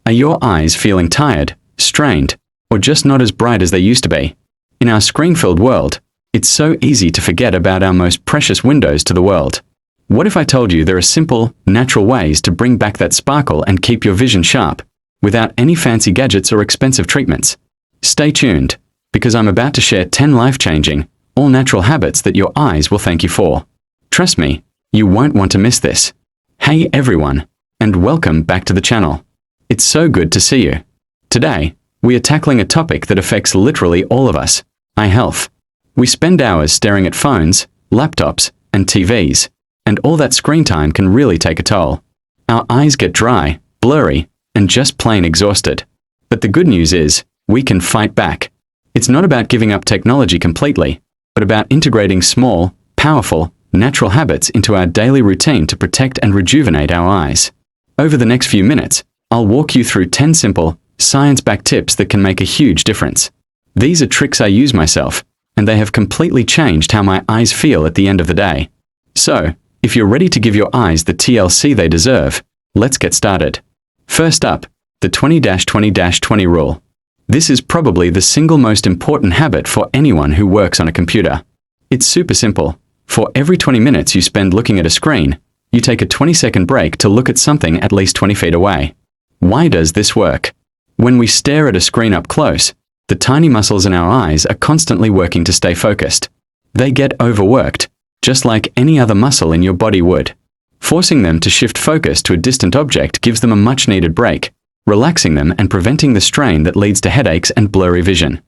Are your eyes feeling tired, strained, or just not as bright as they used to be? In our screen-filled world, it's so easy to forget about our most precious windows to the world. What if I told you there are simple, natural ways to bring back that sparkle and keep your vision sharp, without any fancy gadgets or expensive treatments? Stay tuned, because I'm about to share 10 life-changing, all-natural habits that your eyes will thank you for. Trust me, you won't want to miss this. Hey everyone, and welcome back to the channel. It's so good to see you. Today, we are tackling a topic that affects literally all of us: eye health. We spend hours staring at phones, laptops, and TVs, and all that screen time can really take a toll. Our eyes get dry, blurry, and just plain exhausted. But the good news is, we can fight back. It's not about giving up technology completely, but about integrating small, powerful, natural habits into our daily routine to protect and rejuvenate our eyes. Over the next few minutes, I'll walk you through 10 simple, science-backed tips that can make a huge difference. These are tricks I use myself, and they have completely changed how my eyes feel at the end of the day. So, if you're ready to give your eyes the TLC they deserve, let's get started. First up, the 20-20-20 rule. This is probably the single most important habit for anyone who works on a computer. It's super simple. For every 20 minutes you spend looking at a screen, you take a 20-second break to look at something at least 20 feet away. Why does this work? When we stare at a screen up close, the tiny muscles in our eyes are constantly working to stay focused. They get overworked, just like any other muscle in your body would. Forcing them to shift focus to a distant object gives them a much-needed break, relaxing them and preventing the strain that leads to headaches and blurry vision.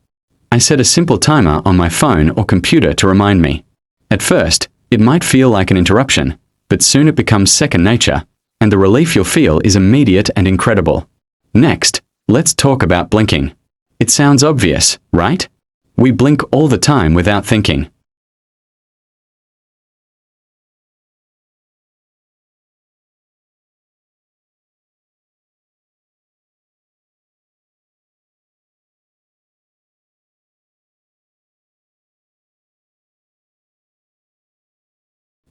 I set a simple timer on my phone or computer to remind me. At first, it might feel like an interruption, but soon it becomes second nature, and the relief you'll feel is immediate and incredible. Next, let's talk about blinking. It sounds obvious, right? We blink all the time without thinking.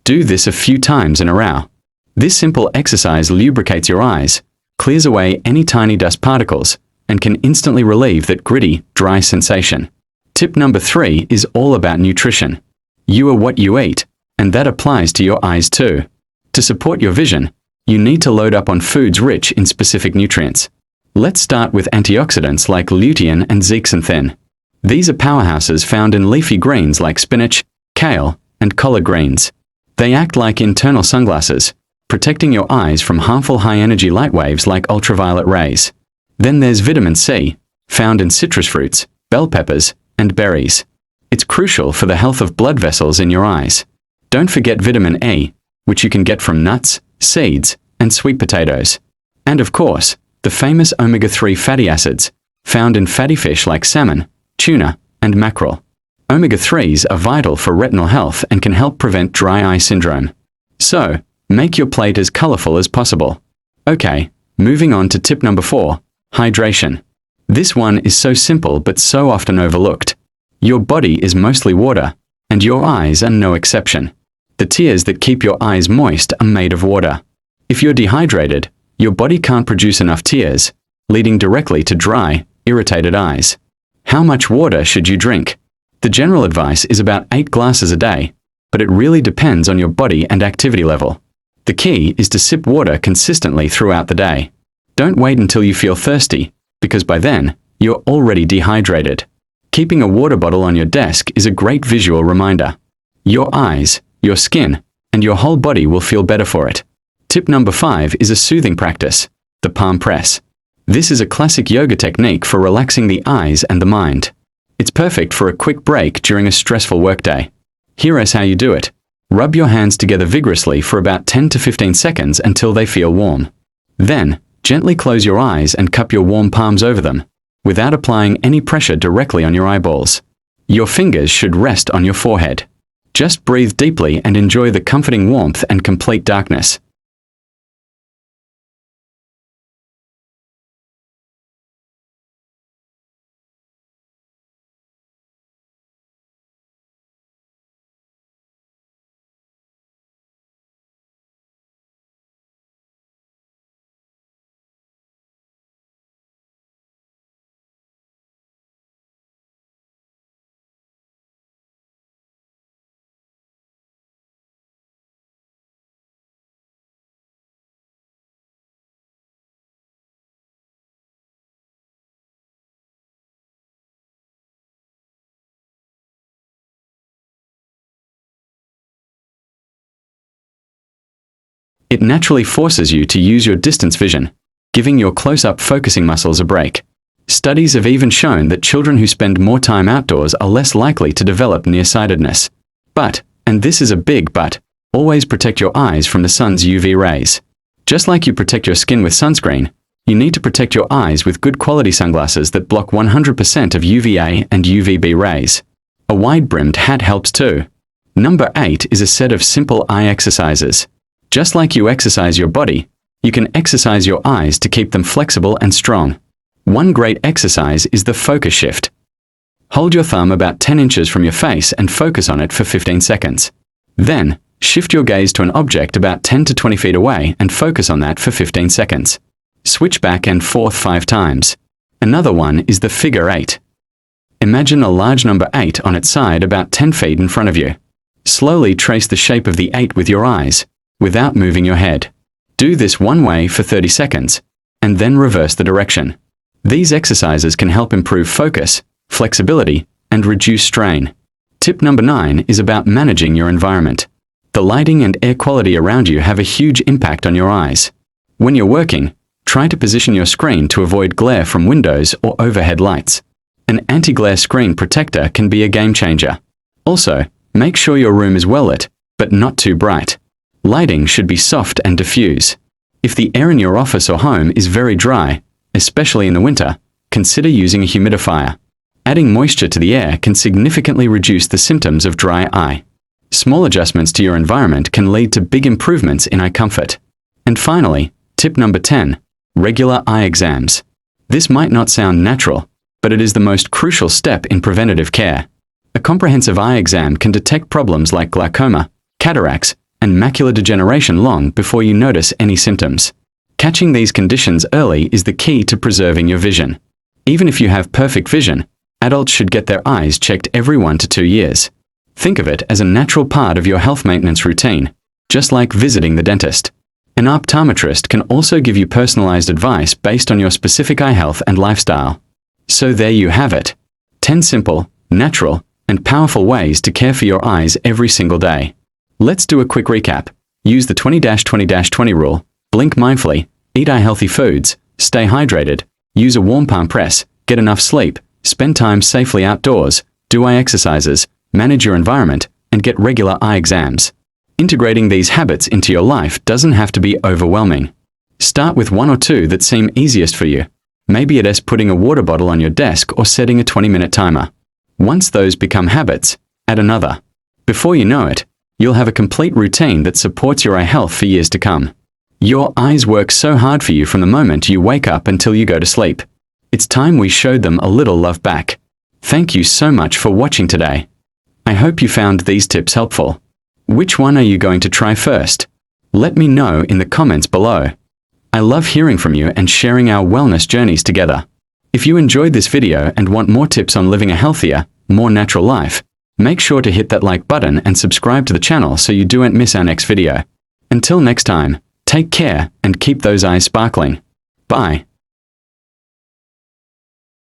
Do this a few times in a row. This simple exercise lubricates your eyes, clears away any tiny dust particles, and can instantly relieve that gritty, dry sensation. Tip number 3 is all about nutrition. You are what you eat, and that applies to your eyes too. To support your vision, you need to load up on foods rich in specific nutrients. Let's start with antioxidants like lutein and zeaxanthin. These are powerhouses found in leafy greens like spinach, kale, and collard greens. They act like internal sunglasses, protecting your eyes from harmful high-energy light waves like ultraviolet rays. Then there's vitamin C, found in citrus fruits, bell peppers, and berries. It's crucial for the health of blood vessels in your eyes. Don't forget vitamin E, which you can get from nuts, seeds, and sweet potatoes. And of course, the famous omega-3 fatty acids, found in fatty fish like salmon, tuna, and mackerel. Omega-3s are vital for retinal health and can help prevent dry eye syndrome. So, make your plate as colorful as possible. Okay, moving on to tip number 4, hydration. This one is so simple but so often overlooked. Your body is mostly water, and your eyes are no exception. The tears that keep your eyes moist are made of water. If you're dehydrated, your body can't produce enough tears, leading directly to dry, irritated eyes. How much water should you drink? The general advice is about 8 glasses a day, but it really depends on your body and activity level. The key is to sip water consistently throughout the day. Don't wait until you feel thirsty, because by then, you're already dehydrated. Keeping a water bottle on your desk is a great visual reminder. Your eyes, your skin, and your whole body will feel better for it. Tip number 5 is a soothing practice, the palm press. This is a classic yoga technique for relaxing the eyes and the mind. It's perfect for a quick break during a stressful workday. Here is how you do it. Rub your hands together vigorously for about 10 to 15 seconds until they feel warm. Then, gently close your eyes and cup your warm palms over them, without applying any pressure directly on your eyeballs. Your fingers should rest on your forehead. Just breathe deeply and enjoy the comforting warmth and complete darkness. It naturally forces you to use your distance vision, giving your close-up focusing muscles a break. Studies have even shown that children who spend more time outdoors are less likely to develop nearsightedness. But, and this is a big but, always protect your eyes from the sun's UV rays. Just like you protect your skin with sunscreen, you need to protect your eyes with good quality sunglasses that block 100% of UVA and UVB rays. A wide-brimmed hat helps too. Number 8 is a set of simple eye exercises. Just like you exercise your body, you can exercise your eyes to keep them flexible and strong. One great exercise is the focus shift. Hold your thumb about 10 inches from your face and focus on it for 15 seconds. Then, shift your gaze to an object about 10 to 20 feet away and focus on that for 15 seconds. Switch back and forth 5 times. Another one is the figure 8. Imagine a large number 8 on its side about 10 feet in front of you. Slowly trace the shape of the 8 with your eyes, without moving your head. Do this one way for 30 seconds, and then reverse the direction. These exercises can help improve focus, flexibility, and reduce strain. Tip number 9 is about managing your environment. The lighting and air quality around you have a huge impact on your eyes. When you're working, try to position your screen to avoid glare from windows or overhead lights. An anti-glare screen protector can be a game changer. Also, make sure your room is well lit, but not too bright. Lighting should be soft and diffuse. If the air in your office or home is very dry, especially in the winter, consider using a humidifier. Adding moisture to the air can significantly reduce the symptoms of dry eye. Small adjustments to your environment can lead to big improvements in eye comfort. And finally, tip number 10, regular eye exams. This might not sound natural, but it is the most crucial step in preventative care. A comprehensive eye exam can detect problems like glaucoma, cataracts, and macular degeneration long before you notice any symptoms. Catching these conditions early is the key to preserving your vision. Even if you have perfect vision, adults should get their eyes checked every 1 to 2 years. Think of it as a natural part of your health maintenance routine, just like visiting the dentist. An optometrist can also give you personalized advice based on your specific eye health and lifestyle. So there you have it. 10 simple, natural, and powerful ways to care for your eyes every single day. Let's do a quick recap. Use the 20-20-20 rule, blink mindfully, eat eye-healthy foods, stay hydrated, use a warm palm press, get enough sleep, spend time safely outdoors, do eye exercises, manage your environment, and get regular eye exams. Integrating these habits into your life doesn't have to be overwhelming. Start with 1 or 2 that seem easiest for you. Maybe it is putting a water bottle on your desk or setting a 20-minute timer. Once those become habits, add another. Before you know it, you'll have a complete routine that supports your eye health for years to come. Your eyes work so hard for you from the moment you wake up until you go to sleep. It's time we showed them a little love back. Thank you so much for watching today. I hope you found these tips helpful. Which one are you going to try first? Let me know in the comments below. I love hearing from you and sharing our wellness journeys together. If you enjoyed this video and want more tips on living a healthier, more natural life, make sure to hit that like button and subscribe to the channel so you don't miss our next video. Until next time, take care and keep those eyes sparkling. Bye.